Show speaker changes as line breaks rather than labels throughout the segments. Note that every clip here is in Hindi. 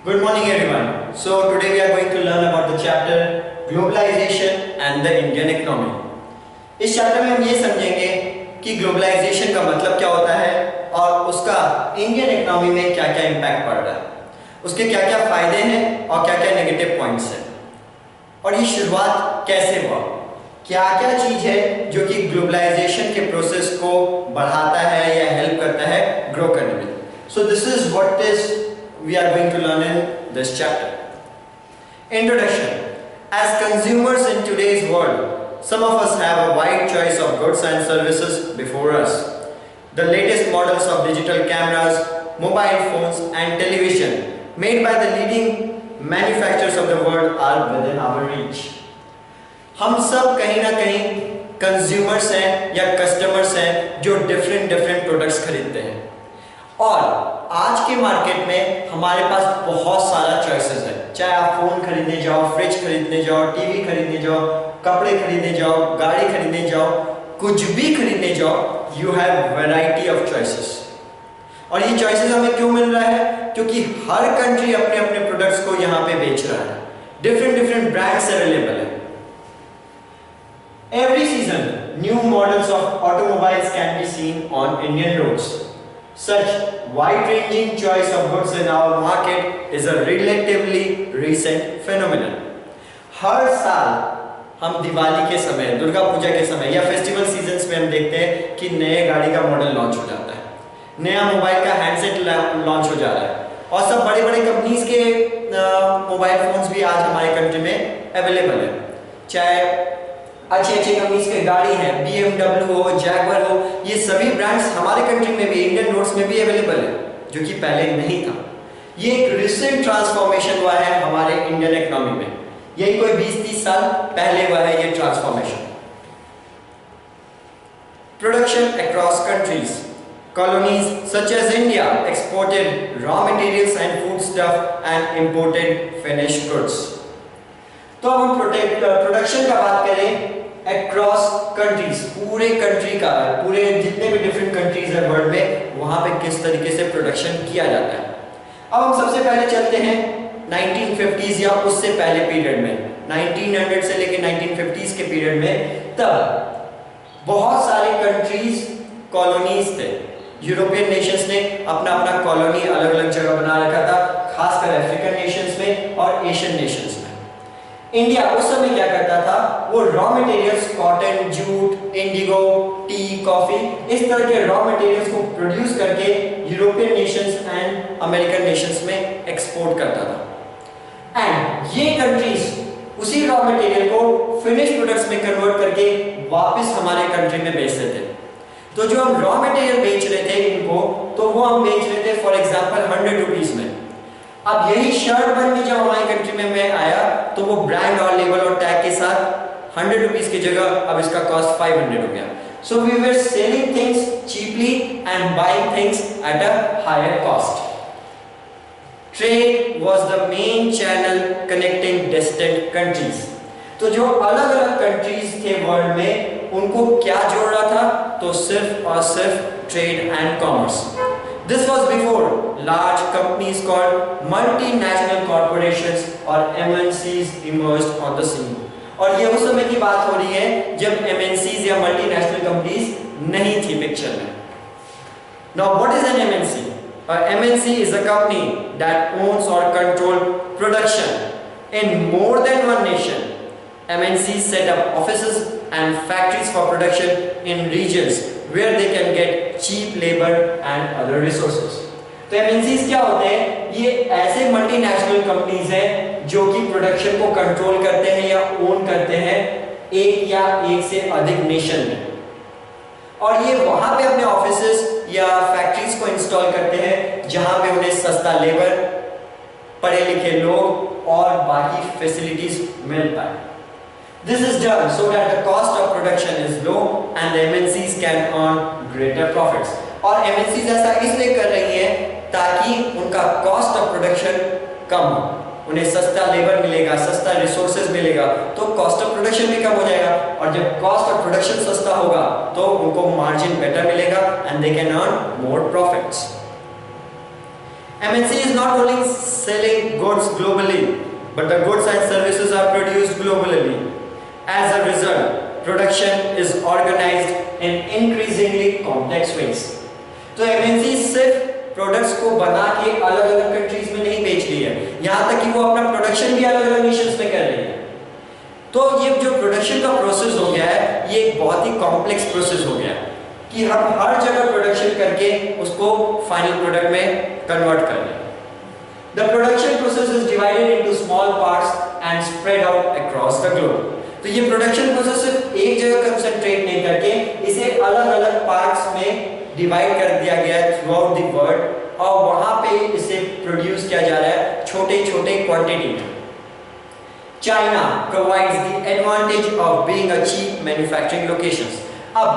Good morning everyone. So today we are going to learn about the chapter Globalization and the Indian Economy. इस चैप्टर में हम ये समझेंगे कि ग्लोबलाइजेशन का मतलब क्या होता है और उसका इंडियन इकोनॉमी में क्या क्या इम्पैक्ट पड़ रहा है, उसके क्या क्या फायदे हैं और क्या क्या नेगेटिव पॉइंट्स हैं, और ये शुरुआत कैसे हुआ, क्या क्या चीज है जो कि ग्लोबलाइजेशन के प्रोसेस को बढ़ाता है या हेल्प करता है ग्रो करने में. सो this is what is we are going to learn in this chapter. Introduction. As consumers in today's world, some of us have a wide choice of goods and services before us. The latest models of digital cameras, mobile phones and television made by the leading manufacturers of the world are within our reach. हम सब कहीं ना कहीं कंज्यूमर्स हैं या कस्टमर्स हैं जो डिफरेंट प्रोडक्ट्स खरीदते हैं, और आज के मार्केट में हमारे पास बहुत सारा चॉइसेस है. चाहे आप फोन खरीदने जाओ, फ्रिज खरीदने जाओ, टीवी खरीदने जाओ, कपड़े खरीदने जाओ, गाड़ी खरीदने जाओ, कुछ भी खरीदने जाओ, you have variety of choices. और ये चॉइसेस हमें क्यों मिल रहा है? क्योंकि हर कंट्री अपने अपने प्रोडक्ट्स को यहाँ पे बेच रहा है. डिफरेंट ब्रांड्स अवेलेबल है. Every season new models of automobiles can be seen on Indian roads. Such wide-ranging choice of goods in our market is a relatively recent phenomenon. हर साल हम दिवाली के समय, दुर्गा पूजा के समय या फेस्टिवल सीजन्स में हम देखते हैं कि नए गाड़ी का मॉडल लॉन्च हो जाता है, नया मोबाइल का हैंडसेट लॉन्च हो जा रहा है, और सब बड़े कंपनीज के मोबाइल फोन्स भी आज हमारे कंट्री में अवेलेबल है. चाहे अच्छे कंपनीज के गाड़ी है, BMW हो, जैगवर हो, ये सभी ब्रांड्स हमारे कंट्री में भी, इंडियन रोड्स में भी अवेलेबल है, जो कि पहले नहीं था. ये एक रिसेंट ट्रांसफॉर्मेशन हुआ है हमारे इंडियन इकोनॉमी में. यही कोई 20-30 साल पहले हुआ है ये transformation. Production across countries. Colonies such as India exported raw materials and foodstuff and imported finished goods. तो अब हम प्रोडक्शन का बात करें अक्रॉस कंट्रीज, पूरे कंट्री का, पूरे जितने भी डिफरेंट कंट्रीज है वर्ल्ड में, वहां पे किस तरीके से प्रोडक्शन किया जाता है. अब हम सबसे पहले चलते हैं 1950s या उससे पहले पीरियड में, 1900 से लेके 1950s के पीरियड में. तब बहुत सारे कंट्रीज कॉलोनीज थे. यूरोपियन नेशंस ने अपना अपना कॉलोनी अलग अलग जगह बना रखा था, खासकर अफ्रीकन नेशंस में और एशियन नेशंस में. इंडिया उस समय क्या करता था, वो raw materials, cotton, jute, Indigo, T, coffee, इस तरह के रॉ मटेरियल्स को प्रोड्यूस करके European Nations and American Nations में एक्सपोर्ट करता था. एंड ये कंट्रीज उसी रॉ मटेरियल को फिनिश प्रोडक्ट्स में कन्वर्ट करके वापस हमारे कंट्री में बेचते थे. तो जो हम रॉ मटेरियल बेच रहे थे इनको, तो वो हम बेच रहे थे फॉर एग्जांपल 100 रुपीज में. अब यही शर्ट बन के जब हमारी कंट्री में मैं आया, तो वो ब्रांड और लेबल और टैग के साथ 100 रुपीज की जगह अब इसका कॉस्ट 500 हो गया. So we were selling things cheaply and buying things at a higher cost. Trade was the main channel connecting distant countries. तो जो अलग अलग कंट्रीज थे वर्ल्ड में, उनको क्या जोड़ रहा था? तो सिर्फ और सिर्फ trade and commerce. This was before large companies called multinational corporations or MNCs emerged on the scene. और ये उस समय की बात हो रही है जब MNCs या multinational companies नहीं थी पिक्चर में. Now what is an MNC? A MNC is a company that owns or controls production in more than one nation. MNCs set up offices and factories for production in regions where they can get cheap labor and other resources. तो MNCs क्या होते हैं? ये ऐसे मल्टीनेशनल कंपनीज हैं जो कि प्रोडक्शन को कंट्रोल करते हैं या ओन करते हैं एक या एक से अधिक नेशन में, और ये वहां पे अपने ऑफिसेस या फैक्ट्रीज को इंस्टॉल करते हैं जहां पे उन्हें सस्ता लेबर, पढ़े लिखे लोग और बाकी फैसिलिटीज मिल पाए. This is done so that the cost of production is low and the MNCs can earn greater profits. और MNCs ऐसा इसलिए कर रही है ताकि उनका कॉस्ट ऑफ प्रोडक्शन कम हो, उन्हें सस्ता लेबर मिलेगा, सस्ता रिसोर्सेज मिलेगा, तो कॉस्ट ऑफ प्रोडक्शन भी कम हो जाएगा, और जब कॉस्ट ऑफ प्रोडक्शन सस्ता होगा तो उनको मार्जिन बेटर मिलेगा and they can earn more profits. MNC is not only selling goods globally, but the goods and services are produced globally. As a result, production is organized in increasingly complex ways. तो MNC सिर्फ प्रोडक्ट्स को बना के अलग अलग कंट्रीज में नहीं बेच रही है, यहाँ तक कि वो अपना प्रोडक्शन भी अलग अलग नेशंस में कर रही है। तो ये जो प्रोडक्शन का प्रोसेस हो गया है, ये एक बहुत ही कॉम्प्लेक्स प्रोसेस हो गया है कि हम हर जगह प्रोडक्शन करके उसको फाइनल प्रोडक्ट में कन्वर्ट कर लें। The production process is divided into small parts and spread out across the globe. तो ये प्रोडक्शन प्रोसेस सिर्फ एक जगह कंसंट्रेट नहीं करके इसे अलग अलग पार्ट्स में डिवाइड कर दिया गया है थ्रू आउट द वर्ल्ड, और वहां पे इसे प्रोड्यूस किया जा रहा है छोटे छोटे क्वांटिटी में। China provides the advantage of being a cheap manufacturing locations. अब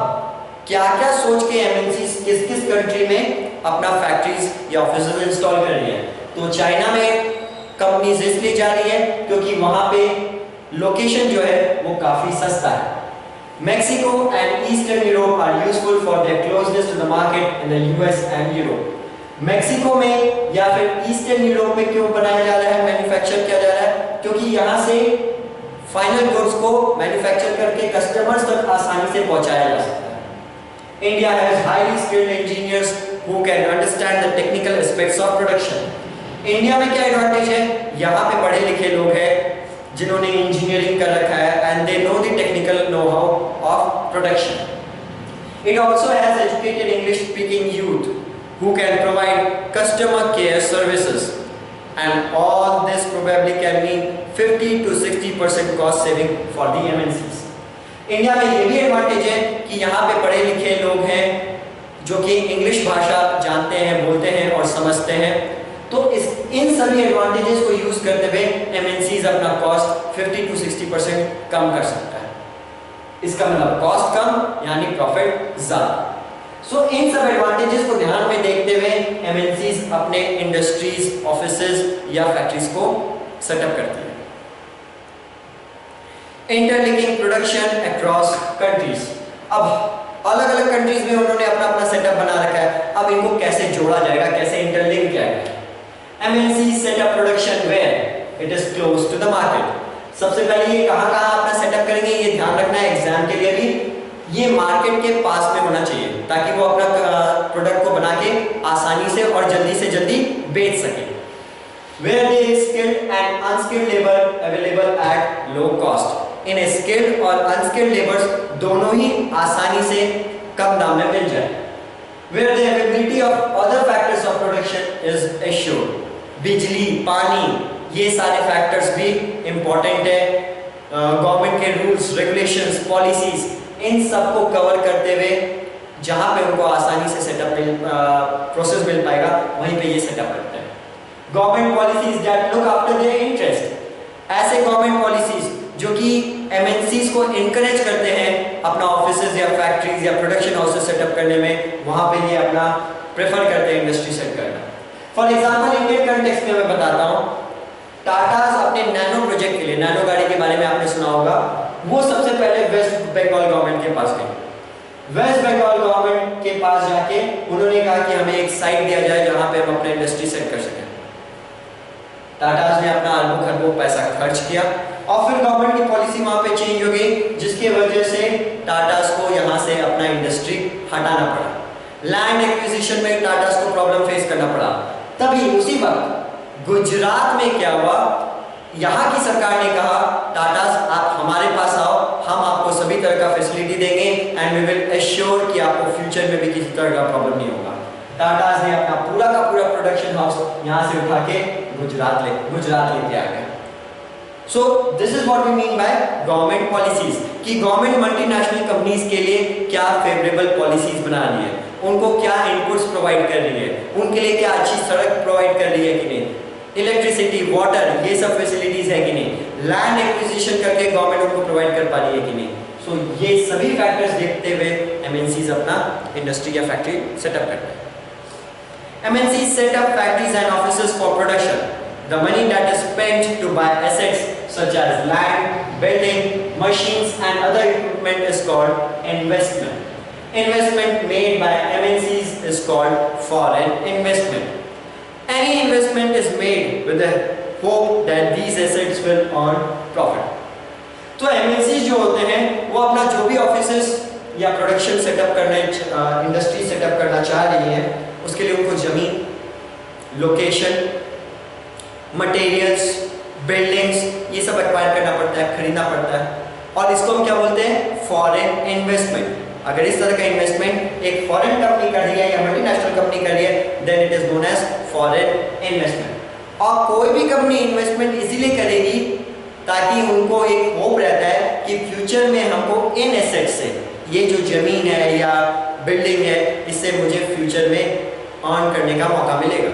क्या क्या सोच के एमएनसीज किस किस कंट्री में अपना फैक्ट्रीज या ऑफिसेज इंस्टॉल कर रही है? तो चाइना में कंपनीज इसलिए जा रही है क्योंकि वहां पे लोकेशन जो है वो काफी सस्ता है। Mexico and Eastern Europe are useful for their closeness to the market in the US and Europe. Mexico में या फिर ईस्टर्न यूरोप में क्यों बनाया जा रहा है, मैन्युफैक्चर किया जा रहा है? क्योंकि यहाँ से फाइनल गुड्स को मैन्युफैक्चर करके कस्टमर्स तक आसानी से पहुंचाया जा सकता है। India has highly skilled engineers who can understand the technical aspects of production. India में क्या एडवांटेज है? यहाँ पे पढ़े लिखे लोग हैं जिन्होंने इंजीनियरिंग कर रखा है and they know the technical know how of production. It also has educated English speaking youth who can provide customer care services, and all this probably can mean 50 to 60% cost saving for the MNCs. India में ये भी एडवांटेज है कि यहाँ पे पढ़े लिखे लोग हैं जो कि इंग्लिश भाषा जानते हैं, बोलते हैं और समझते हैं। तो इन सभी एडवांटेजेस को यूज करते हुए MNCs अपना कॉस्ट 50 to 60% कम कर सकता है। इसका मतलब कॉस्ट कम यानी प्रॉफिट ज्यादा। सो इन सब एडवांटेजेस को ध्यान में देखते हुए MNCs अपने इंडस्ट्रीज, ऑफिसेज या फैक्ट्रीज को सेटअप करती है। Interlinking production across countries. अब अलग अलग कंट्रीज में उन्होंने अपना अपना सेटअप बना रखा है, अब इनको कैसे जोड़ा जाएगा, कैसे इंटरलिंक किया जाएगा? MNCs set up production where it is close to the market. सबसे पहले ये कहाँ अपना सेटअप करेंगे, ये ध्यान रखना है एग्जाम के लिए भी, ये मार्केट के पास में होना चाहिए ताकि वो अपना प्रोडक्ट को बना के आसानी से और जल्दी से जल्दी बेच सके। Where there is skilled and unskilled labor available at low cost. In skilled और unskilled laborers दोनों ही आसानी से कम दाम में मिल जाए। Where the availability of other factors of production is assured. बिजली, पानी, ये सारे फैक्टर्स भी इंपॉर्टेंट है। गवर्नमेंट के रूल्स, रेगुलेशंस, पॉलिसीज, इन सब को कवर करते हुए जहां पे उनको आसानी से सेटअप प्रोसेस मिल पाएगा वहीं पे ये सेटअप करते हैं। Government policies that look after their interest. ऐसे गवर्नमेंट पॉलिसीज जो कि MNCs को इनकरेज करते हैं अपना ऑफिसेज या फैक्ट्रीज या प्रोडक्शन हाउसेज सेटअप करने में, वहां पे ये अपना प्रेफर करते हैं इंडस्ट्री सेट करना। फॉर एग्जांपल इंडियन कंटेक्स्ट में मैं बताता हूं, टाटास अपने नैनो प्रोजेक्ट के लिए, नैनो गाड़ी के बारे में आपने सुना होगा, वो सबसे पहले वेस्ट बंगाल गवर्नमेंट के पास गए। वेस्ट बंगाल गवर्नमेंट के पास जाके उन्होंने कहा कि हमें एक साइट दिया जाए जहां पे हम अपने इंडस्ट्री सेट कर सकें। टाटास ने अपना अरबों खरबों पैसा खर्च किया और फिर गवर्नमेंट की पॉलिसी वहां पे चेंज हो गई, जिसकी वजह से टाटास को यहां से अपना इंडस्ट्री हटाना पड़ा। लैंड एक्विजिशन में टाटास को प्रॉब्लम फेस करना पड़ा। तभी उसी वक्त गुजरात में क्या हुआ, यहाँ की सरकार ने कहा टाटास आप हमारे पास आओ, हम आपको सभी तरह का फैसिलिटी देंगे एंड वी विल एश्योर कि आपको फ्यूचर में भी किसी तरह का प्रॉब्लम नहीं होगा। टाटास ने अपना पूरा का पूरा प्रोडक्शन हाउस यहाँ से उठा के गुजरात लेके आ गया। So this is what we mean by government policies, कि गवर्नमेंट मल्टीनेशनल कंपनीज के लिए क्या फेवरेबल पॉलिसीज बना रही है, उनको क्या इनपुट्स प्रोवाइड कर रही है, उनके लिए क्या अच्छी सड़क प्रोवाइड कर रही है कि नहीं, इलेक्ट्रिसिटी, वाटर, ये सब फैसिलिटीज है कि नहीं, लैंड एक्विजिशन करके गवर्नमेंट उनको प्रोवाइड कर पा रही है कि नहीं। सो ये सभी फैक्टर्स देखते हुए MNCs अपना इंडस्ट्री या फैक्ट्री सेटअप करते हैं। MNCs set up factories and offices for production. The money that is spent to buy assets such as land, building, machines and other equipment is called investment. Investment made by MNCs is called foreign investment. Any investment is made with the hope that these assets will earn profit. तो MNCs जो होते हैं वो अपना जो भी ऑफिसेस या प्रोडक्शन सेटअप करने इंडस्ट्री सेटअप करना चाह रही हैं उसके लिए उनको जमीन, लोकेशन, मटेरियल्स, बिल्डिंग्स ये सब एक्वायर करना पड़ता है, खरीदना पड़ता है, और इसको हम क्या बोलते हैं? Foreign investment. अगर इस तरह का इन्वेस्टमेंट एक फॉरेन कंपनी कर रही है या मल्टीनेशनल कंपनी कर रही है then it is known as foreign investment. और कोई भी कंपनी इन्वेस्टमेंट इसीलिए करेगी ताकि उनको एक होप रहता है कि फ्यूचर में हमको इन एसेट्स से, ये जो जमीन है या बिल्डिंग है, इससे मुझे फ्यूचर में अर्न करने का मौका मिलेगा।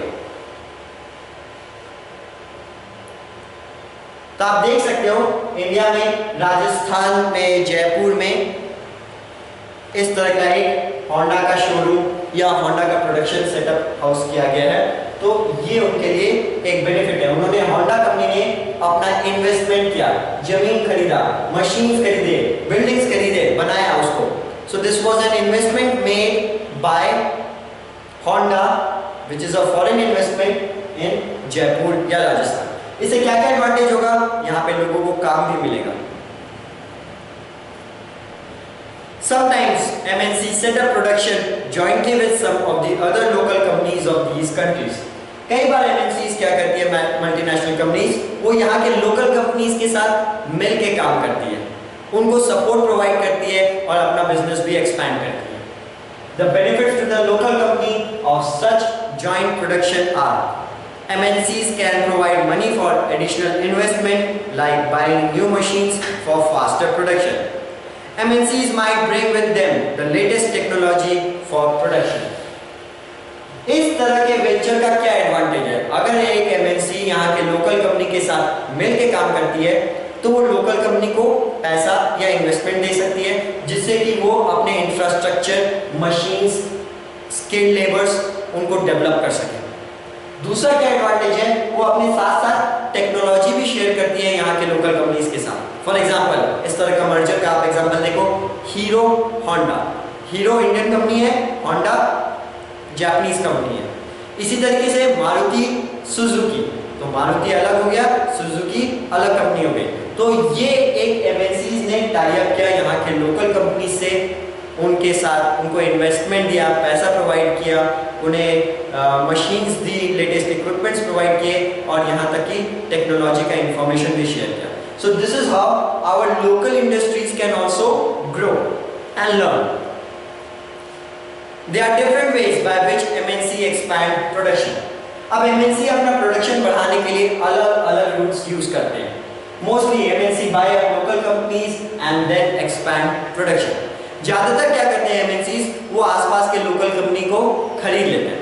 तो आप देख सकते हो इंडिया में, राजस्थान में, जयपुर में इस तरह का एक होंडा का शोरूम या होंडा का प्रोडक्शन सेटअप हाउस किया गया है। तो ये उनके लिए एक बेनिफिट है। उन्होंने, होंडा कंपनी ने अपना इन्वेस्टमेंट किया, जमीन खरीदा, मशीन्स खरीदे, बिल्डिंग्स खरीदे, बनाया उसको। So this was an investment made by Honda which is a foreign investment इन जयपुर या राजस्थान। इससे क्या क्या एडवांटेज होगा? यहाँ पे लोगों को काम भी मिलेगा। Sometimes MNC set up production jointly with some of the other local companies of these countries. कई बार MNCs क्या करती है, मल्टीनेशनल कंपनीज, वो यहाँ के लोकल कंपनीज के साथ मिल के काम करती है, उनको सपोर्ट प्रोवाइड करती है और अपना बिजनेस भी एक्सपैंड करती है। The benefits to the local company of such joint production are: MNCs can provide money for additional investment like buying new machines for faster production. MNCs might bring with them the latest technology for production. इस तरह के वेंचर का क्या एडवांटेज है? अगर एक MNC यहाँ के लोकल कंपनी के साथ मिलके काम करती है तो वो लोकल कंपनी को पैसा या इन्वेस्टमेंट दे सकती है जिससे कि वो अपने इंफ्रास्ट्रक्चर, मशीन्स, स्किल्ड लेबर्स उनको डेवलप कर सके। दूसरा क्या एडवांटेज है? वो अपने साथ साथ टेक्नोलॉजी भी शेयर करती है यहाँ के लोकल कंपनीज के साथ। फॉर एग्जांपल, इस तरह का मर्जर का आप एग्जांपल देखो, hero Honda. Hero Indian company है, होंडा जापानीज कंपनी है। इसी तरीके से मारुति सुजुकी, तो मारुति अलग हो गया, सुजुकी अलग कंपनी हो गई। तो ये एक MNCs ने टाई अप किया यहाँ के लोकल कंपनी से, उनके साथ उनको इन्वेस्टमेंट दिया, पैसा प्रोवाइड किया, उन्हें मशीन्स दी, लेटेस्ट इक्विपमेंट्स प्रोवाइड किए और यहाँ तक कि टेक्नोलॉजी का इंफॉर्मेशन भी शेयर किया। So this is how our local industries can also grow and learn. There are different ways by which MNC expand production. अब MNC अपना प्रोडक्शन बढ़ाने के लिए अलग अलग रूट्स यूज करते हैं। Mostly MNC buy up local companies and then expand production. ज्यादातर क्या करते हैं MNCs, वो आसपास के लोकल कंपनी को खरीद लेते हैं।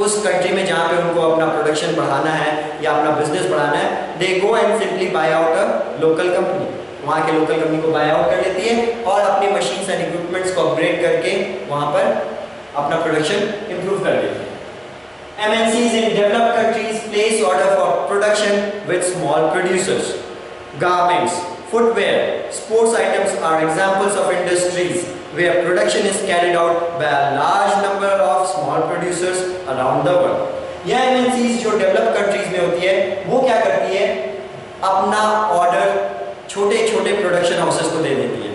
उस कंट्री में जहाँ पे उनको अपना प्रोडक्शन बढ़ाना है या अपना बिजनेस बढ़ाना है, they go and simply buy out a local company. वहाँ के लोकल कंपनी को बाय आउट कर लेती है और अपने मशीन्स एंड इक्विपमेंट्स को अपग्रेड करके वहाँ पर अपना प्रोडक्शन इंप्रूव कर देती है। MNCs in developed countries place order for production with small producers. Garments, footwear, sports items are examples of industries where production is carried out by a large number of small producers around the world. यह MNCs जो डेवलप्ड कंट्रीज में होती है वो क्या करती है, अपना ऑर्डर छोटे छोटे प्रोडक्शन हाउसेस को दे देती है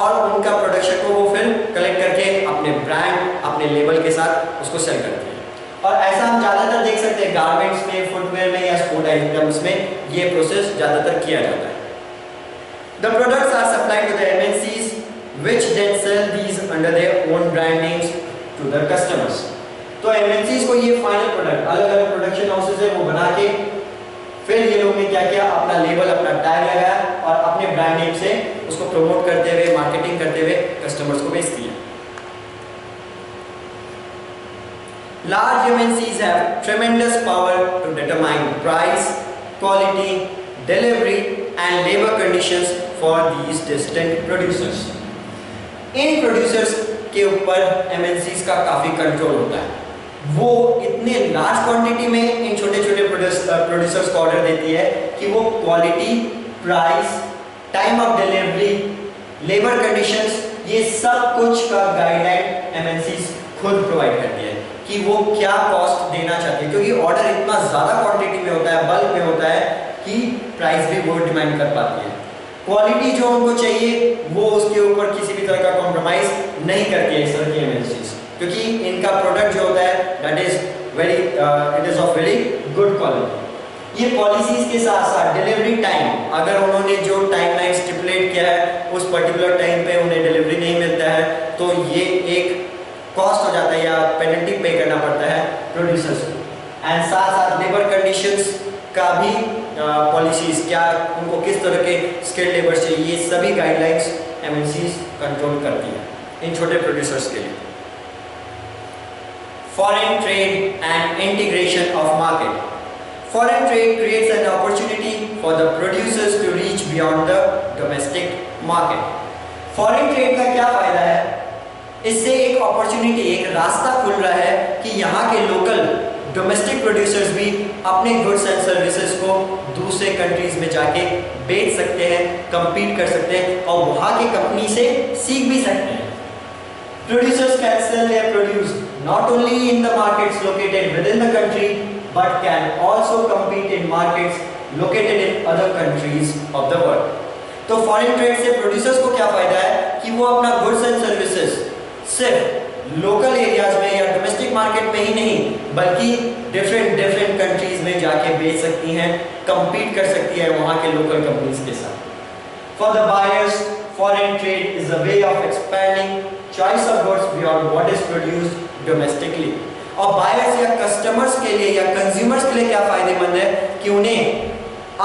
और उनका प्रोडक्शन को वो फिर कलेक्ट करके अपने ब्रांड, अपने लेबल के साथ उसको सेल करती है। और ऐसा हम ज़्यादातर देख सकते हैं गारमेंट्स में, फुटवेयर में या स्पोर्ट आइटम्स में ये प्रोसेस ज़्यादातर किया जाता है। The products are supplied to the MNCs which then sell these under their own brand names to their customers. तो MNCs को ये फाइनल प्रोडक्ट अलग अलग प्रोडक्शन हाउसेस है वो बना के फिर ये लोग ने क्या किया, अपना लेबल, अपना टैग लगाया और अपने ब्रांड नेम से उसको प्रमोट करते हुए, मार्केटिंग करते हुए कस्टमर्स को बेच दिया। Large MNCs have tremendous power to determine price, quality, delivery and labor conditions for these distant producers. In producers के ऊपर MNCs का काफी कंट्रोल होता है। वो इतने लार्ज क्वांटिटी में इन छोटे छोटे प्रोड्यूसर्स को ऑर्डर देती है कि वो quality, price, time of delivery, labour conditions, ये सब कुछ का गाइडलाइन MNCs खुद प्रोवाइड करती है कि वो क्या कॉस्ट देना चाहती है, क्योंकि ऑर्डर इतना ज़्यादा क्वांटिटी में होता है, बल्क में होता है कि प्राइस भी वो डिमांड कर पाती है। क्वालिटी जो उनको चाहिए वो उसके ऊपर किसी भी तरह का कॉम्प्रोमाइज़ नहीं करती है इस तरह की एमएनसीज, क्योंकि इनका प्रोडक्ट जो होता है that is it is of very good quality. ये पॉलिसीज के साथ साथ डिलीवरी टाइम, अगर उन्होंने जो टाइमलाइन स्टिपुलेट किया है उस पर्टिकुलर टाइम पे उन्हें डिलीवरी नहीं मिलता है तो ये एक कॉस्ट हो जाता है या पेनल्टी पे करना पड़ता है प्रोड्यूसर्स को। एंड साथ साथ लेबर कंडीशंस का भी पॉलिसीज, क्या उनको किस तरह के स्किल्ड लेबर चाहिए, ये सभी गाइडलाइंस एमएनसीज कंट्रोल करती है इन छोटे प्रोड्यूसर्स के लिए। Foreign trade and integration of market. Foreign trade creates an opportunity for the producers to reach beyond the domestic market. Foreign trade का क्या फायदा है? इससे एक अपॉर्चुनिटी, एक रास्ता खुल रहा है कि यहाँ के लोकल डोमेस्टिक प्रोड्यूसर्स भी अपने गुड्स एंड सर्विसेज को दूसरे कंट्रीज में जाके बेच सकते हैं, compete कर सकते हैं और वहाँ की कंपनी से सीख भी सकते हैं। Producers can sell their produce not only in the markets located within the country but can also compete in markets located in other countries of the world. तो फॉरेन ट्रेड से प्रोड्यूसर्स को क्या फायदा है कि वो अपना गुड्स एंड सर्विसेज सिर्फ लोकल एरियाज में या डोमेस्टिक मार्केट में ही नहीं बल्कि डिफरेंट कंट्रीज में जाके बेच सकती हैं, compete कर सकती है वहाँ के लोकल कंपनीज के साथ। For the buyers, foreign trade is a way of expanding choice of goods beyond what is produced domestically. और बायर्स या कस्टमर्स के लिए या कंज्यूमर्स के लिए क्या फायदेमंद है कि उन्हें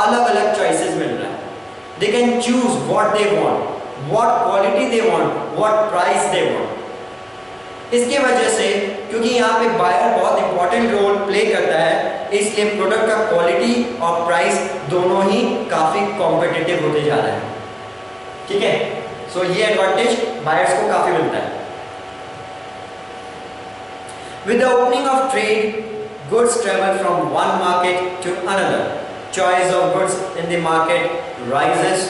अलग अलग चॉइसेस मिल रहा है। They can choose what they want, what quality they want, what price they want. इसकी वजह से क्योंकि यहाँ पे बायर बहुत इंपॉर्टेंट रोल प्ले करता है, इसलिए प्रोडक्ट का क्वालिटी और प्राइस दोनों ही काफी कॉम्पिटिटिव होते जा रहे हैं। ठीक है, सो ये एडवांटेज बायर्स को काफी मिलता है। With the opening of trade, goods travel from one market to another. Choice of goods in the market rises.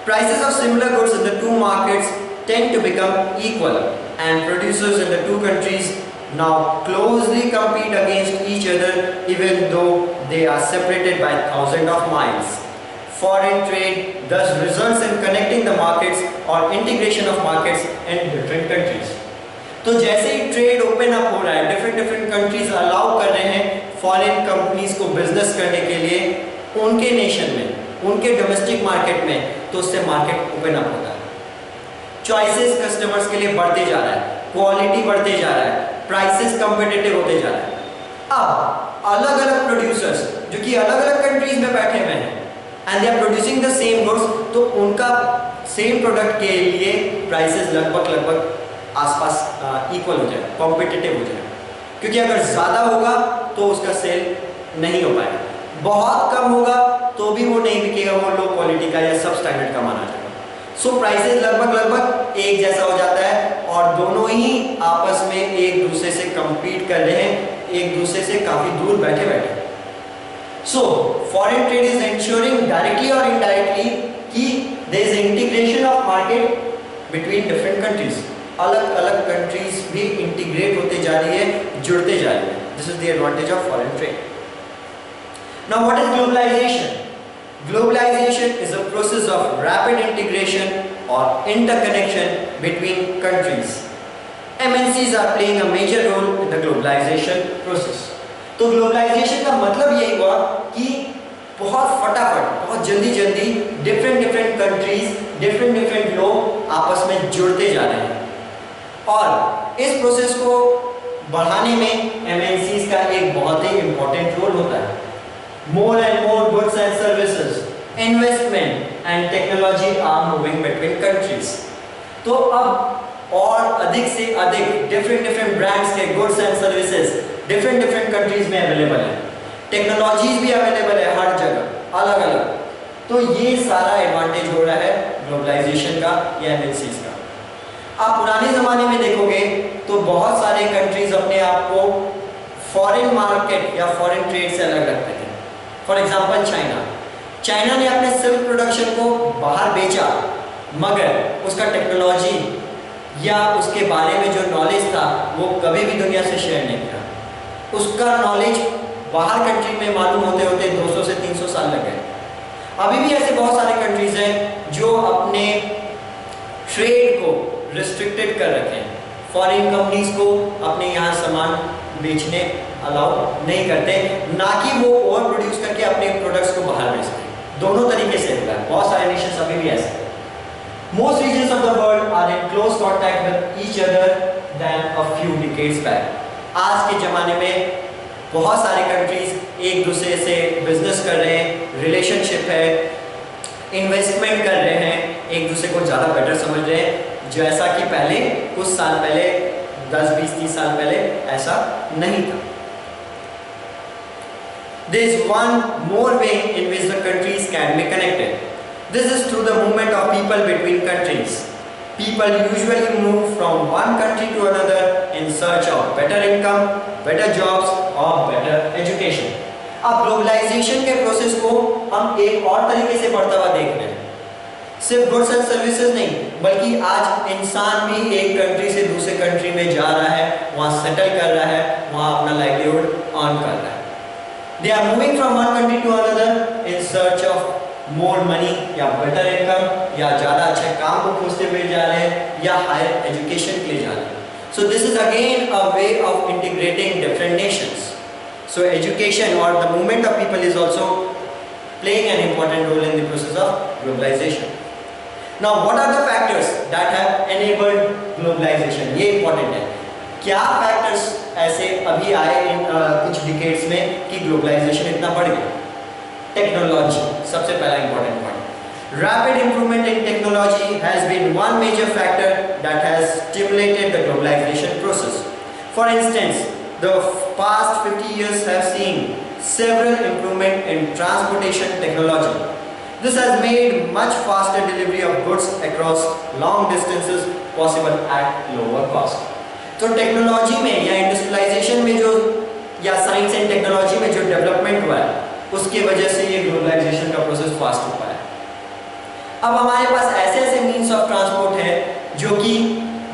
Prices of similar goods in the two markets tend to become equal, and producers in the two countries now closely compete against each other even though they are separated by thousands of miles. Foreign trade thus results in connecting the markets or integration of markets in different countries. तो जैसे ही ट्रेड ओपन अप हो रहा है, डिफरेंट कंट्रीज अलाउ कर रहे हैं फॉरेन कंपनीज को बिजनेस करने के लिए उनके नेशन में, उनके डोमेस्टिक मार्केट में, तो उससे मार्केट ओपन अप होता है। चॉइसेस कस्टमर्स के लिए बढ़ते जा रहा है, क्वालिटी बढ़ते जा रहा है, प्राइसेस कंपिटिटिव होते जा रहा है। अब अलग अलग प्रोड्यूसर्स जो कि अलग अलग कंट्रीज में बैठे हुए हैं and they are producing the same goods, तो उनका सेम प्रोडक्ट के लिए प्राइसेस लगभग आसपास इक्वल हो जाए, कॉम्पिटिटिव हो जाए, क्योंकि अगर ज़्यादा होगा तो उसका सेल नहीं हो पाएगा, बहुत कम होगा तो भी वो नहीं बिकेगा, वो लो क्वालिटी का या सब स्टैंडर्ड का माना जाएगा। सो प्राइसेस लगभग एक जैसा हो जाता है और दोनों ही आपस में एक दूसरे से compete कर रहे हैं, एक दूसरे से काफ़ी दूर बैठे बैठे। So foreign trade is insuring directly और इनडायरेक्टली कि there is integration of market between different countries. अलग अलग कंट्रीज भी इंटीग्रेट होते जा रही है, जुड़ते जा रही है। This is the advantage of foreign trade. Now what is globalization? Globalization is a process of rapid integration और interconnection between countries. MNCs are playing a major role in the globalisation process. तो ग्लोबलाइजेशन का मतलब यही हुआ कि बहुत फटाफट, बहुत जल्दी डिफरेंट कंट्रीज, डिफरेंट लोग आपस में जुड़ते जा रहे हैं और इस प्रोसेस को बढ़ाने में एमएनसीज का एक बहुत ही इंपॉर्टेंट रोल होता है। More and more goods and services, investment and technology are moving between countries. तो अब और अधिक से अधिक डिफरेंट ब्रांड्स के goods and services different countries में अवेलेबल है, टेक्नोलॉजीज भी अवेलेबल है हर जगह अलग अलग। तो ये सारा एडवांटेज हो रहा है ग्लोबलाइजेशन का या एमएनसीज का। आप पुराने ज़माने में देखोगे तो बहुत सारे कंट्रीज अपने आप को फॉरेन मार्केट या फॉरेन ट्रेड से अलग रखते थे। फॉर एग्जांपल चाइना ने अपने सिल्क प्रोडक्शन को बाहर बेचा, मगर उसका टेक्नोलॉजी या उसके बारे में जो नॉलेज था वो कभी भी दुनिया से शेयर नहीं किया। उसका नॉलेज बाहर कंट्री में मालूम होते होते 200 से 300 साल लग गए। अभी भी ऐसे बहुत सारे कंट्रीज हैं जो अपने ट्रेड को रिस्ट्रिक्टेड कर रखे हैं। फॉरेन कंपनीज को अपने यहाँ सामान बेचने अलाउ नहीं करते, ना कि वो ओवर प्रोड्यूस करके अपने प्रोडक्ट्स को बाहर बेचते हैं। दोनों तरीके से होता है, बहुत सारे नेशंस अभी भी ऐसे हैं। Most regions of the world are in close contact with each other than a few decades back. आज के ज़माने में बहुत सारे कंट्रीज एक दूसरे से बिजनेस कर रहे हैं, रिलेशनशिप है, इन्वेस्टमेंट कर रहे हैं, एक दूसरे को ज़्यादा बेटर समझ रहे हैं, जैसा कि पहले कुछ साल पहले 10, 20, 30 साल पहले ऐसा नहीं था। There is one more way in which the countries can be connected. This is through the movement of people between countries. People usually move from one country to another in search of better income, better jobs or better education. अब ग्लोबलाइजेशन के प्रोसेस को हम एक और तरीके से बढ़ता हुआ देख रहे हैं। सिर्फ गुड्स एंड सर्विसेज नहीं, बल्कि आज इंसान भी एक कंट्री से दूसरे कंट्री में जा रहा है, वहाँ सेटल कर रहा है, वहाँ अपना लाइवलीहुड अर्न कर रहा है। They are moving from one country to another in search of more money या better income या ज़्यादा अच्छे काम को खोजते हुए जा रहे हैं या higher education के लिए जा रहे हैं। So this is again a way of integrating different nations. So education or the movement of people is also playing an important role in the process of globalization. Now what are the factors that have enabled globalization? ये important है। क्या फैक्टर्स ऐसे अभी आए इन कुछ डिकेड्स में कि ग्लोबलाइजेशन इतना बढ़ गया? टेक्नोलॉजी सबसे पहला important point. Rapid improvement in technology has been one major factor that has stimulated the globalisation process. For instance, the past 50 years have seen several improvement in transportation technology. This has made much faster delivery of goods across long distances possible at lower cost. तो टेक्नोलॉजी में या इंडस्ट्रियलाइजेशन में जो या साइंस एंड टेक्नोलॉजी में जो डेवलपमेंट हुआ है, उसके वजह से ये ग्लोबलाइजेशन का प्रोसेस फास्ट हो पाया। अब हमारे पास ऐसे ऐसे मीन्स ऑफ ट्रांसपोर्ट है जो कि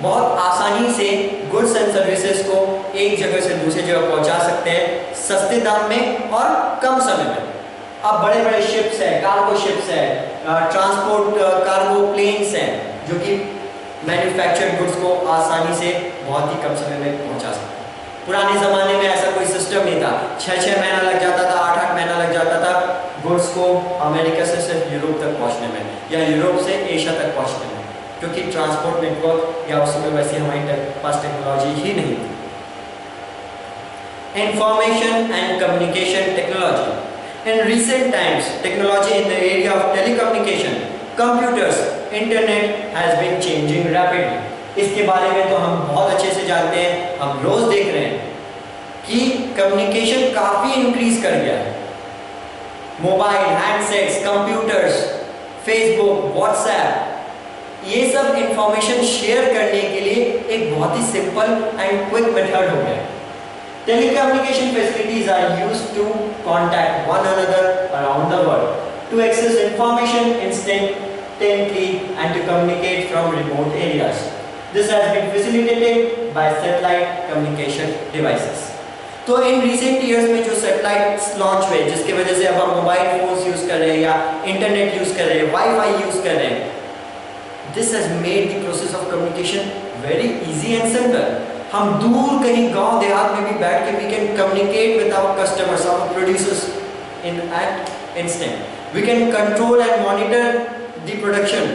बहुत आसानी से गुड्स एंड सर्विसेज को एक जगह से दूसरी जगह पहुंचा सकते हैं सस्ते दाम में और कम समय में। अब बड़े बड़े शिप्स है, कार्गो शिप्स है, ट्रांसपोर्ट कार्गो प्लेन्स हैं जो कि मैन्युफैक्चर्ड गुड्स को आसानी से बहुत ही कम समय में पहुंचा सकते हैं। पुराने ज़माने में ऐसा कोई सिस्टम नहीं था, 6-6 महीना लग जाता था, 8-8 महीना लग जाता था गुड्स को अमेरिका से सिर्फ यूरोप तक पहुंचने में या यूरोप से एशिया तक पहुंचने में, क्योंकि ट्रांसपोर्ट नेटवर्क या उस समय वैसे हमारे पास टेक्नोलॉजी ही नहीं थी। Information and communication technology. In recent times technology in the area of telecommunication, computers, internet has been changing rapidly. इसके बारे में तो हम बहुत अच्छे से जानते हैं, हम रोज देख रहे हैं कि कम्युनिकेशन काफी इंक्रीज कर गया है। Mobile, handsets, computers, Facebook, WhatsApp, ये सब इंफॉर्मेशन शेयर करने के लिए एक बहुत ही सिंपल एंड क्विक मेथड हो गया है। Telecommunication facilities are used to contact one another around the world, to access information instantly and to communicate from remote areas. This has been facilitated by satellite communication devices. तो इन recent years में जो satellites launch हुए, जिसके वजह से अब हम मोबाइल फोन्स यूज कर रहे हैं या इंटरनेट यूज कर रहे हैं, वाईफाई यूज कर रहे हैं, this has made the process of communication very easy and simple. हम दूर कहीं गांव देहात में भी बैठ के we can communicate with our customers, our producers in at instant. We can control and monitor the production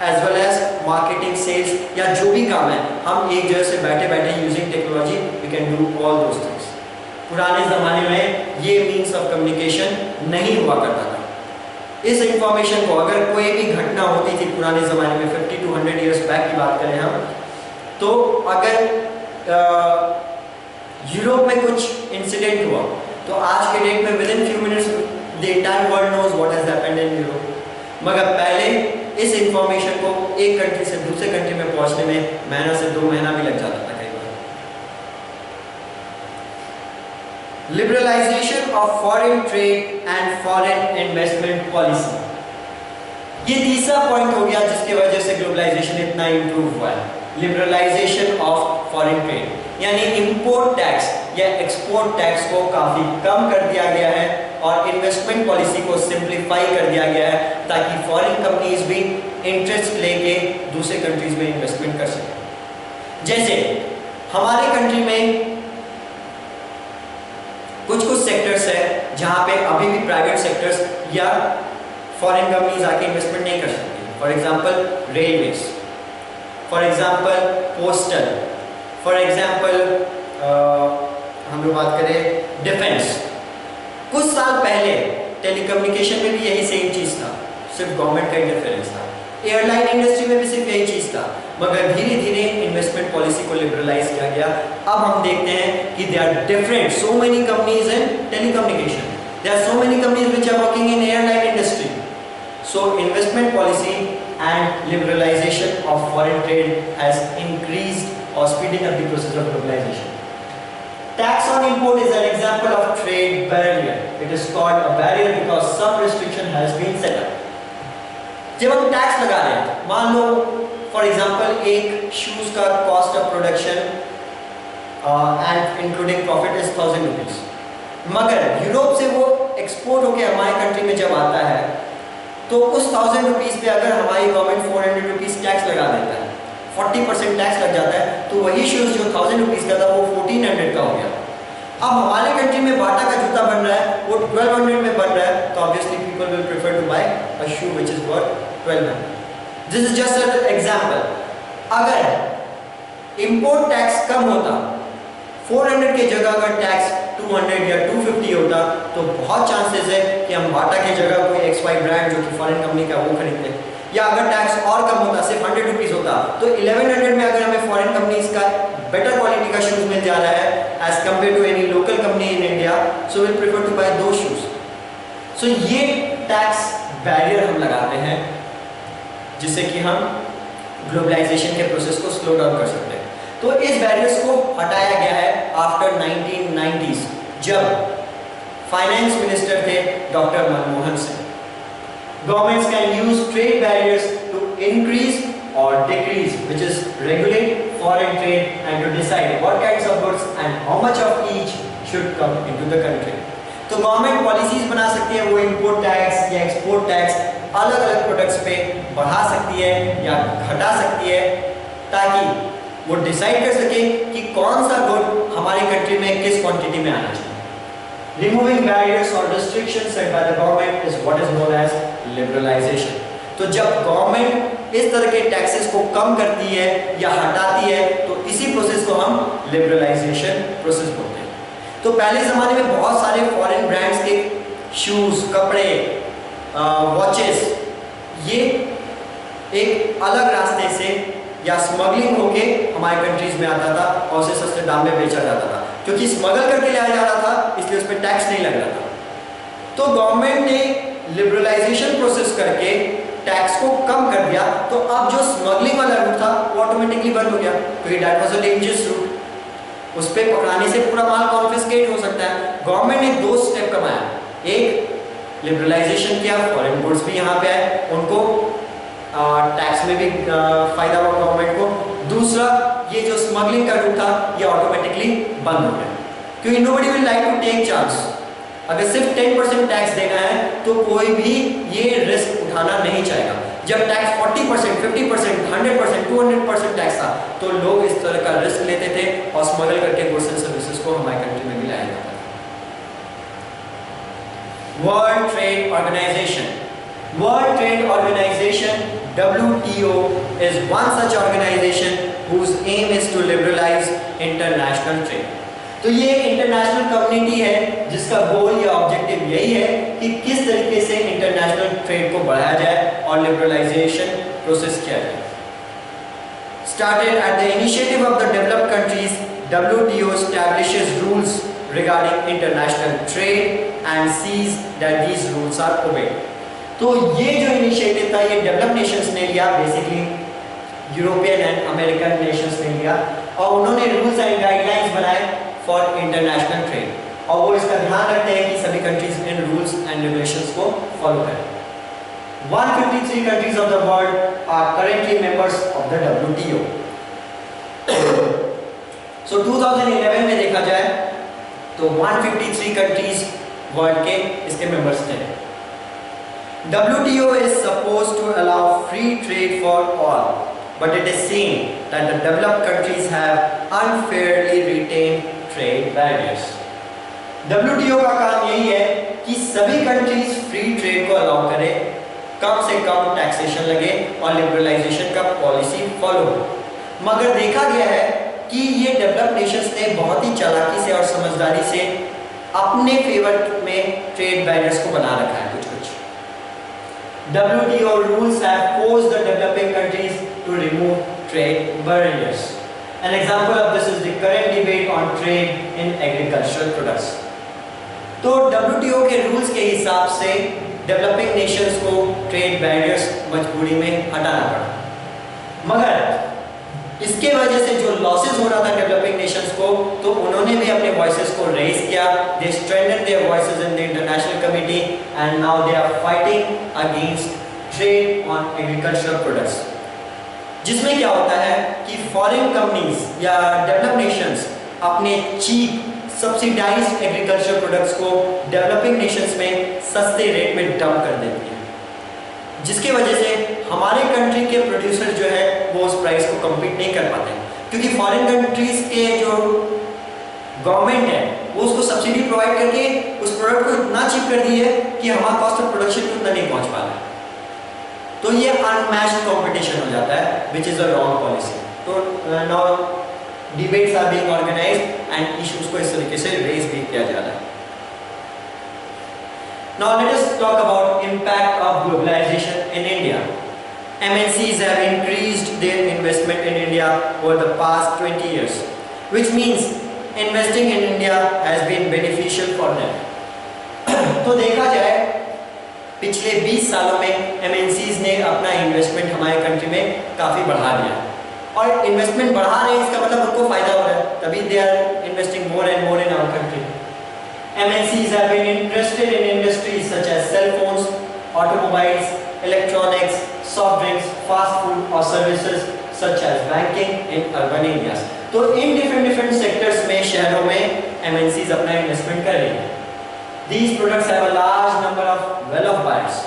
as well as marketing, sales या जो भी काम है, हम एक जगह से बैठे बैठे using technology we can do all those things. पुराने ज़माने में ये means of communication नहीं हुआ करता था। इस इंफॉर्मेशन को अगर कोई भी घटना होती थी पुराने ज़माने में 50 to 100 years बैक की बात करें हम, तो अगर यूरोप में कुछ इंसिडेंट हुआ तो आज के डेट में within few minutes the entire world knows what has happened in Europe. मगर पहले इस इंफॉर्मेशन को एक कंट्री से दूसरे कंट्री में पहुंचने में महीना से 2 महीना भी लग जाता था कई बार। Liberalization of foreign trade and foreign investment policy, ये तीसरा पॉइंट हो गया जिसकी वजह से ग्लोबलाइजेशन इतना इंप्रूव हुआ है। लिबरलाइजेशन ऑफ फॉरेन ट्रेड, यानी इंपोर्ट टैक्स या एक्सपोर्ट टैक्स को काफी कम कर दिया गया है और इन्वेस्टमेंट पॉलिसी को सिंप्लीफाई कर दिया गया है ताकि फॉरेन कंपनीज भी इंटरेस्ट लेके दूसरे कंट्रीज में इन्वेस्टमेंट कर सकें। जैसे हमारे कंट्री में कुछ सेक्टर्स है जहां पे अभी भी प्राइवेट सेक्टर्स या फॉरेन कंपनीज आके इन्वेस्टमेंट नहीं कर सकती। For example railways, for example postal, for example हम लोग बात करें डिफेंस। कुछ साल पहले टेलीकम्युनिकेशन में भी यही सेम चीज था, सिर्फ गवर्नमेंट का इंटरफेरेंस था। एयरलाइन इंडस्ट्री में भी सिर्फ यही चीज था, मगर धीरे धीरे इन्वेस्टमेंट पॉलिसी को लिबरलाइज किया गया। अब हम देखते हैं कि they are different, so many companies in telecommunication, there are so many companies which are working in airline industry. So investment policy and liberalization of foreign trade has increased और speeding up the process of globalization. Tax on import is an example of trade barrier. It is called a barrier because some restriction has been set up. जब हम टैक्स लगा रहे हैं, मान लो फॉर एग्जांपल एक शूज का cost of production and including profit is 1000 rupees, मगर यूरोप से वो एक्सपोर्ट होके हमारे कंट्री में जब आता है तो उस 1000 रुपीज पे अगर हमारी गवर्नमेंट 400 रुपीज टैक्स लगा देता है, 40% टैक्स लग जाता है, तो वही शूज जो 1000 रुपीज का था वो 1400 का हो गया। अब हमारे कंट्री में बाटा का जूता बन रहा है, वो 1200 में बन रहा है, तो obviously people will prefer to buy a shoe which is worth 1200। This is just an example. अगर इंपोर्ट टैक्स कम होता, 400 की जगह अगर टैक्स 200 या 250 होता, तो बहुत चांसेस है कि हम बाटा की जगह कोई XY ब्रांड जो कि फॉरेन कंपनी का वो खरीदते। या अगर टैक्स और कम होता, सिर्फ 100 रुपीज होता, तो 1100 में अगर हमें फॉरेन कंपनीज का बेटर क्वालिटी का शूज मिल जा रहा है as compare to any local company in India, so will prefer to buy दो शूज। सो ये टैक्स बैरियर हम लगाते हैं जिससे कि हम ग्लोबलाइजेशन के प्रोसेस को स्लो डाउन कर सकते हैं। तो इस बैरियर्स को हटाया गया है आफ्टर 1990s, जब फाइनेंस मिनिस्टर थे doctor Manmohan Singh. Governments can use trade barriers to increase or decrease, which is regulate foreign trade and to decide what kinds of goods and how much of each should come into the country. तो गवर्नमेंट पॉलिसीज बना सकती है, वो इंपोर्ट टैक्स या एक्सपोर्ट टैक्स अलग अलग प्रोडक्ट्स पे बढ़ा सकती है या घटा सकती है, ताकि वो डिसाइड कर सके कि कौन सा गुड हमारी कंट्री में किस क्वांटिटी में आना चाहिए। Removing barriers or restrictions set by the government is what is known as liberalization. तो जब गवर्नमेंट इस तरह के टैक्सेस को कम करती है या हटाती है, तो इसी प्रोसेस को हम लिबरलाइजेशन प्रोसेस बोलते हैं। तो पहले ज़माने में बहुत सारे फॉरेन ब्रांड्स के शूज़, कपड़े, वॉचेस, ये एक अलग रास्ते से या स्मगलिंग होके हमारे कंट्रीज में आता था और उसे सस्ते दाम में बेचा जाता था। क्योंकि स्मगल करके लाया जा रहा था, इसलिए उस पर टैक्स नहीं लग रहा था। तो गवर्नमेंट ने लिबरलाइजेशन प्रोसेस करके टैक्स को कम कर दिया, तो अब जो स्मगलिंग वाला रूट था वो ऑटोमेटिकली बंद हो गया, क्योंकि that was a dangerous route. उस पर पकड़ाने से पूरा माल कॉन्फिस्केट हो सकता है। गवर्नमेंट ने दो स्टेप कमाया, एक लिबरलाइजेशन किया, फॉरेन गुड्स भी यहाँ पे आए, उनको टैक्स में भी फायदा हुआ गवर्नमेंट को। दूसरा, ये जो स्मगलिंग का रूट था ये ऑटोमेटिकली बंद हो गया, क्योंकि nobody will like to take chance. अगर सिर्फ 10% टैक्स देना है तो कोई भी ये रिस्क उठाना नहीं चाहेगा। जब टैक्स 40%, 50%, 100%, 200% टैक्स था, तो लोग इस तरह का रिस्क लेते थे और स्मगल करके गुड्स एंड सर्विसेज को हमारे कंट्री में भी लाया जाता था। World trade organisation, World Trade Organization WTO is one such organization whose aim is to liberalize international trade. तो ये एक इंटरनेशनल कम्युनिटी है जिसका गोल या ऑब्जेक्टिव यही है कि किस तरीके से इंटरनेशनल ट्रेड को बढ़ाया जाए और लिबरलाइजेशन प्रोसेस किया जाए। Started at the initiative of the developed countries, WTO establishes rules regarding international trade and sees that these rules are obeyed. तो ये जो इनिशिएटिव था ये डेवलप नेशंस ने लिया, basically European and American Nations ने लिया, और उन्होंने रूल्स एंड गाइडलाइंस बनाए फॉर इंटरनेशनल ट्रेड, और वो इसका ध्यान रखते हैं कि सभी countries in rules and regulations को फॉलो करें। 153 countries of the world are currently members of the WTO. सो 2011 में देखा जाए तो 153 कंट्रीज वर्ल्ड के इसके मेंबर्स थे। WTO is supposed to allow free trade for all, but it is seen that the developed countries have unfairly retained trade barriers. WTO का काम यही है कि सभी कंट्रीज फ्री ट्रेड को अलाउ करें, कम से कम टैक्सेशन लगे और लिबरलाइजेशन का पॉलिसी फॉलो हो। मगर देखा गया है कि ये डेवलप्ड नेशंस ने बहुत ही चालाकी से और समझदारी से अपने फेवर में ट्रेड बैरियर्स को बना रखा है। कुछ WTO rules have forced the developing countries to remove trade barriers. An example of this is the current debate on trade in agricultural products. तो WTO के रूल्स के हिसाब से डेवलपिंग नेशंस को ट्रेड बैरियर्स मजबूरी में हटाना पड़ा, मगर इसके वजह से जो लॉसेस हो रहा था डेवलपिंग नेशंस को, तो उन्होंने भी अपने वॉइसेस को रेज किया। They strengthened their voices in the international committee and now they are fighting against trade on agricultural products, जिसमें क्या होता है कि फॉरेन कंपनीज या डेवलप्ड नेशंस अपने चीप सब्सिडाइज्ड एग्रीकल्चर प्रोडक्ट्स को डेवलपिंग नेशंस में सस्ते रेट में डंप कर देती है, जिसकी वजह से हमारे कंट्री के प्रोड्यूसर जो है वो उस प्राइस को कम्पीट नहीं कर पाते, क्योंकि फॉरेन कंट्रीज के जो गवर्नमेंट है वो उसको सब्सिडी प्रोवाइड करके उस प्रोडक्ट को इतना चीप कर दी है कि हमारा कॉस्ट ऑफ प्रोडक्शन उतना नहीं पहुंच पा रहा है। तो ये अनमैच्ड कंपटीशन हो जाता है, which is a wrong policy. तो now debates are being organized and issues को इस तरीके से रेज भी किया जा रहा है। Now let us talk about impact of globalization in India. MNCs have increased their investment in India over the past 20 years, which means investing in India has been beneficial for them. तो देखा जाए पिछले 20 सालों में MNCs ने अपना इन्वेस्टमेंट हमारे कंट्री में काफ़ी बढ़ा दिया, और इन्वेस्टमेंट बढ़ा रहे हैं इसका मतलब उनको फायदा हो रहा है, तभी they are investing more and more in our country. MNCs have been interested in industries such as cell phones, automobiles, electronics, soft drinks, fast food or services such as banking in urban areas. तो इन different sectors में, शहरों में MNCs अपना इन्वेस्टमेंट कर रही हैं। These products have a large number of well-off buyers.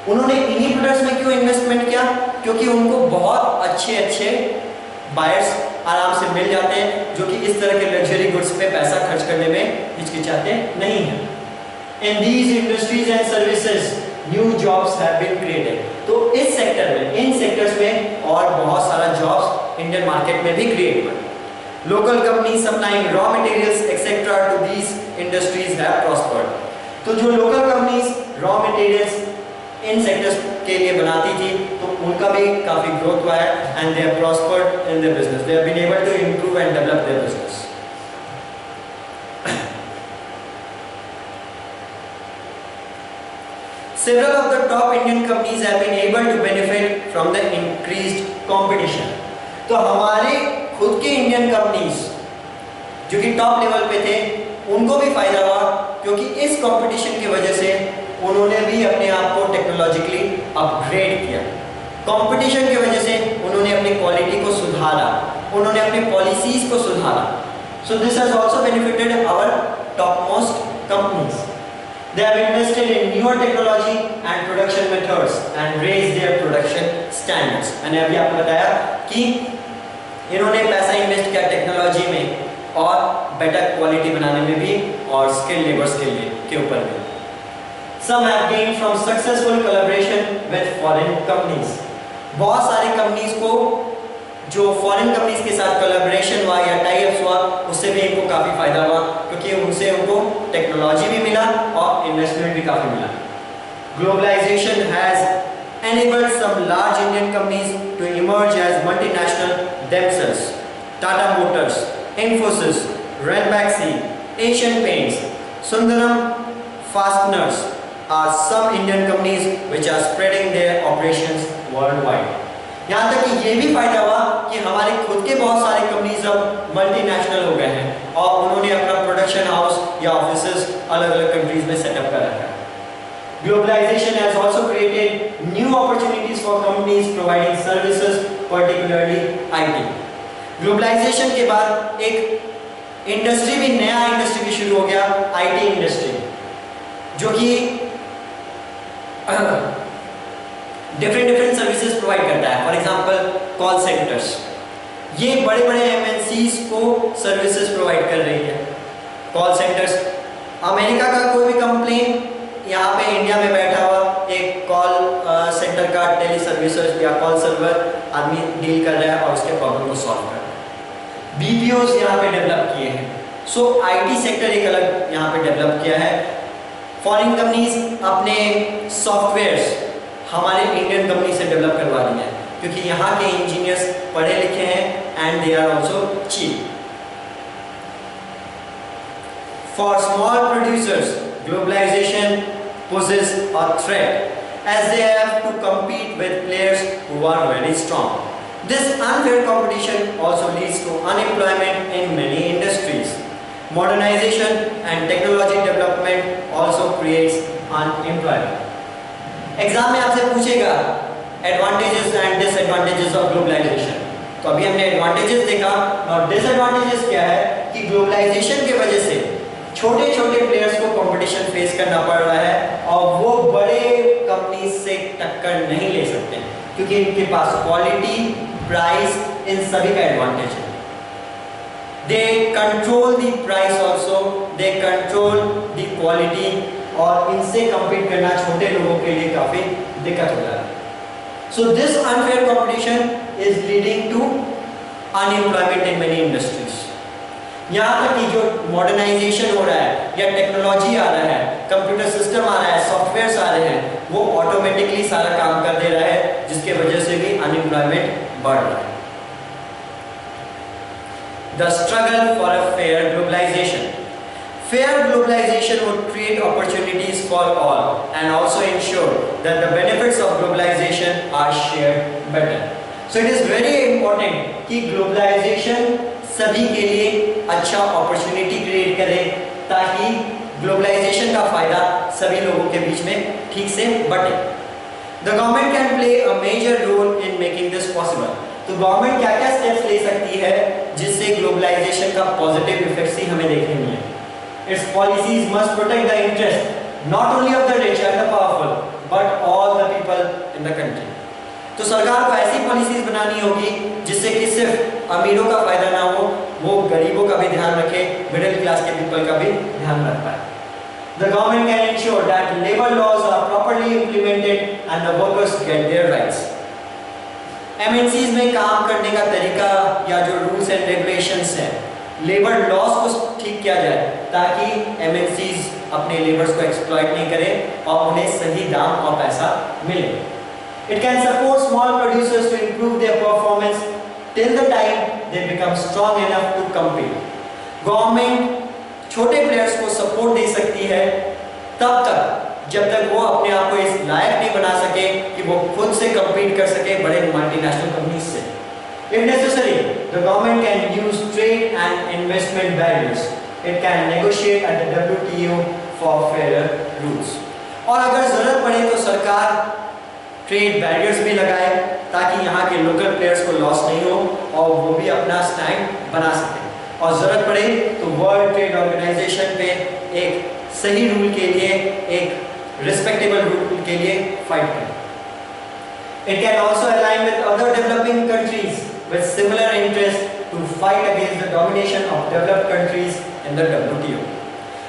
उन्होंने इन्हीं प्रोडक्ट्स में क्यों इन्वेस्टमेंट किया? क्योंकि उनको बहुत अच्छे बायर्स आराम से मिल जाते हैं, जो कि इस तरह के लग्जरी गुड्स पे पैसा खर्च करने में हिचकिचाते नहीं हैं। In these industries and services, new jobs have been created. तो इस सेक्टर में, इन सेक्टर्स में और बहुत सारा जॉब्स इंडियन मार्केट में भी क्रिएट हुए। Local companies supplying raw materials etc. to these industries have prospered. तो जो local companies raw materials in sectors के लिए बनाती थी, तो उनका भी काफी ग्रोथ हुआ है, and they have prospered in their business, they have been able to improve and develop their business. Several of the top Indian companies have been able to benefit from the increased competition. तो हमारे खुद के इंडियन कंपनीज जो कि टॉप लेवल पे थे, उनको भी फायदा हुआ, क्योंकि इस कंपटीशन की वजह से उन्होंने भी अपने आप को टेक्नोलॉजिकली अपग्रेड किया। कंपटीशन की वजह से उन्होंने अपनी क्वालिटी को सुधारा, उन्होंने अपनी पॉलिसीज को सुधारा। So this has also benefited our top most companies. They have invested in newer technology and production methods and raise their production standards. मैंने अभी आपको बताया कि इन्होंने पैसा इन्वेस्ट किया टेक्नोलॉजी में और बेटर क्वालिटी बनाने में भी, और स्किल लेबर्स के ऊपर भी। Some have gained from successful collaboration with foreign companies. बहुत सारी कंपनीज को जो फॉरेन कंपनीज के साथ कोलैबोरेशन हुआ या टाई अप्स हुआ, उससे भी इनको काफी फायदा हुआ, क्योंकि उनसे उनको टेक्नोलॉजी भी मिला और इन्वेस्टमेंट भी काफी मिला। Globalization has enabled some large Indian companies to emerge as multinational themselves. Tata Motors, Infosys, Ranchi, Asian Paints, Sundaram Fasteners are some Indian companies which are spreading their operations worldwide. यहाँ तक कि ये भी फायदा हुआ कि हमारे खुद के बहुत सारे कंपनीज अब मल्टीनेशनल हो गए हैं और उन्होंने अपना प्रोडक्शन हाउस या ऑफिसेज अलग अलग कंट्रीज में सेटअप कर रखा है। Globalization has also created new opportunities for companies providing services, particularly IT. Globalisation के बाद एक इंडस्ट्री भी, नया इंडस्ट्री भी शुरू हो गया, आईटी इंडस्ट्री, जो कि डिफरेंट सर्विसेज प्रोवाइड करता है। फॉर एग्जांपल कॉल सेंटर्स, ये बड़े बड़े एमएनसीज को सर्विसेज प्रोवाइड कर रही है। कॉल सेंटर्स, अमेरिका का कोई भी कंप्लेन यहाँ पे इंडिया में बैठा हुआ एक कॉल सेंटर का टेली सर्विसेज या कॉल सर्वर आदमी डील कर रहा है और उसके प्रॉब्लम को सॉल्व कर रहा है। बीपीओस यहाँ पे डेवलप किए हैं। सो आईटी सेक्टर एक अलग यहाँ पे डेवलप किया है। फॉरेन कंपनीज अपने सॉफ्टवेयर्स हमारे इंडियन कंपनी से डेवलप करवा रही हैं, क्योंकि यहाँ के इंजीनियर्स पढ़े लिखे हैं and they are also cheap. For small producers, globalization poses a threat as they have to compete with players who are very strong. This unfair competition also leads to unemployment in many industries. Modernization and technology development also creates unemployment. Exam में आपसे पूछेगा advantages and disadvantages of globalisation. तो अभी हमने एडवांटेजेस देखा और डिसएडवांटेजेस क्या है कि ग्लोबलाइजेशन की वजह से छोटे छोटे प्लेयर्स को कंपटीशन फेस करना पड़ रहा है और वो बड़े कंपनी से टक्कर नहीं ले सकते, क्योंकि इनके पास क्वालिटी, प्राइस, इन सभी का एडवांटेज है। They control the price also, they control the quality, और इनसे कंपीट करना छोटे लोगों के लिए काफी दिक्कत हो रहा है। So this unfair competition is leading to unemployment in many industries. यहाँ तक कि जो मॉडर्नाइजेशन हो रहा है या टेक्नोलॉजी आ रहा है, कंप्यूटर सिस्टम आ रहा है, सॉफ्टवेयर्स आ रहे हैं, वो ऑटोमेटिकली सारा काम कर दे रहा है, जिसके वजह से भी अनएम्प्लॉयमेंट बढ़ रहा है। The struggle for a fair globalisation. Fair globalization would create opportunities for all and also ensure that the benefits of globalization are shared better. So it is very important कि globalization सभी के लिए अच्छा अपॉर्चुनिटी क्रिएट करे, ताकि ग्लोबलाइजेशन का फायदा सभी लोगों के बीच में ठीक से बटे। The government can play a major role in making this possible. तो गवर्नमेंट क्या क्या स्टेप्स ले सकती है जिससे ग्लोबलाइजेशन का पॉजिटिव इफेक्ट्स ही हमें देखने मिले। Its policies must protect the interest not only of the rich and the powerful but all the people in the country. तो सरकार को ऐसी पॉलिसीज बनानी होगी जिससे कि सिर्फ अमीरों का फायदा ना हो, वो गरीबों का भी ध्यान रखे, मिडिल क्लास के पीपल का भी ध्यान रख पाए। The government can ensure that labor laws are properly implemented and the workers get their rights. MNCs में काम करने का तरीका या जो रूल्स एंड रेगुलेशंस हैं, लेबर लॉस को ठीक किया जाए ताकि MNCs अपने लेबर्स को एक्सप्लॉइट नहीं करें और उन्हें सही दाम और पैसा मिले। It can support small producers to improve their performance till the time they become strong enough to compete. Government छोटे प्लेयर्स को सपोर्ट दे सकती है तब तक जब तक वो अपने आप को इस लायक नहीं बना सके कि वो खुद से compete कर सके बड़े मल्टीनेशनल कंपनीज से। If necessary, the government can use trade and investment barriers. It can negotiate at the WTO for fairer rules. और अगर जरूरत पड़े तो सरकार ट्रेड बैरियर्स भी लगाए ताकि यहाँ के लोकल प्लेयर्स को लॉस नहीं हो और वो भी अपना स्टैंड बना सके, और जरूरत पड़े तो वर्ल्ड ट्रेड ऑर्गेनाइजेशन पे एक सही रूल के लिए, एक रिस्पेक्टेबल रूल के लिए फाइट करें। It can also align with other developing countries with similar interests to fight against the domination of developed countries in the WTO.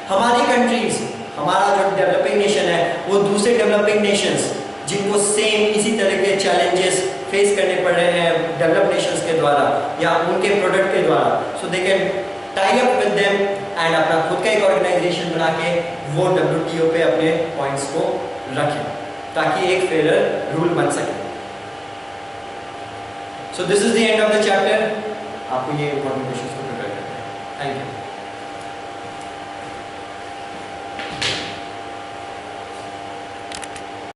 हमारी कंट्रीज, हमारा जो डेवलपिंग नेशन है, वो दूसरे डेवलपिंग नेशंस जिनको सेम इसी तरह के चैलेंजेस फेस करने पड़ रहे हैं डेवलप्ड नेशंस के द्वारा या उनके प्रोडक्ट के द्वारा, so they can tie up with them and अपना खुद का एक ऑर्गेनाइजेशन बना के वो WTO पे अपने पॉइंट्स को रखें ताकि एक फेयर रूल बन सके। सो this is the end of the chapter. आपको ये इंपॉर्टेंट क्वेश्चंस को प्रिपेयर करना है। Thank you.